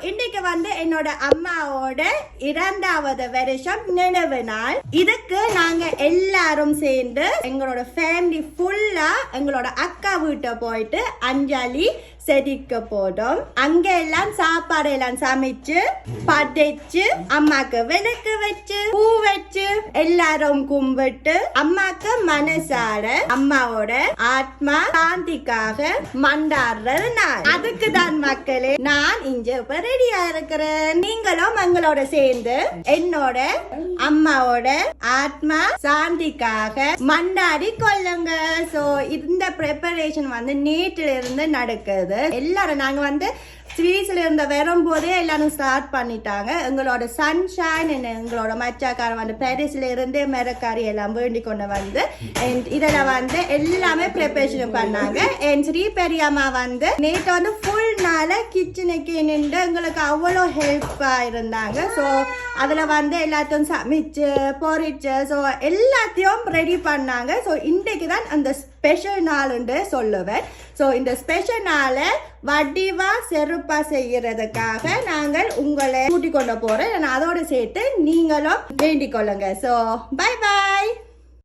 இன்னைக்கு என்னோட அம்மாவோட 2வது வருஷம் நினைவு நாள். இதுக்கு நாங்க எல்லாரும் சேர்ந்து எங்களோட ஃபேமிலி ஃபுல்லா எங்களோட அக்கா வீட்டை போயிட்டு அஞ்சலி செடிக்க போதும். அங்க எல்லாம் சாப்பாடு எல்லாம் சமைச்சு படைச்சு அம்மாக்கு விளக்கு வச்சு பூ வச்சு எல்லாரும் கும்பிட்டு அம்மாக்கு மனசார அம்மாவோட ஆத்மா சாந்திக்காக மண்டாடுற நாள். அதுக்கு தான் மக்களே நான் இங்க இப்ப ரெடியா இருக்கிறேன். நீங்களும் எங்களோட சேர்ந்து என்னோட அம்மாவோட ஆத்மா சாந்திக்காக மண்டாடி கொள்ளுங்க. சோ இந்த ப்ரிப்பரேஷன் நேற்றுல இருந்து நடக்குது. எல்லாரும் நாங்க ஸ்வீட்ஸ்ல இருந்த வரும்போதே எல்லாரும் ஸ்டார்ட் பண்ணிட்டாங்க. எங்களோட சன்ஷைன் எங்களோட மச்சாக்கார பாரிஸ்ல இருந்து மிரக்காரி எல்லாம் வேண்டி கொண்டு இதெல்லாம் எல்லாமே ப்ரிப்பரேஷன் பண்ணாங்க. என் ஸ்ரீ பெரியம்மா நேற்று ஃபுல் நாள கிச்சனுக்கு நின்று எங்களுக்கு அவ்வளோ ஹெல்ப்பா இருந்தாங்க. ஸோ அதுல எல்லாத்தையும் சமைச்சு பொறிச்சு ஸோ எல்லாத்தையும் ரெடி பண்ணாங்க. ஸோ இன்றைக்கு தான் அந்த ஸ்பெஷல் நாள்னு சொல்லுவேன். ஸோ இந்த ஸ்பெஷல் நாளை வடிவா செருப்பா செய்யறதுக்காக நாங்கள் உங்களை கூட்டிக் கொண்டு போறோம். அதோட சேர்த்து நீங்களும் வேண்டிக் கொள்ளுங்க. So bye bye.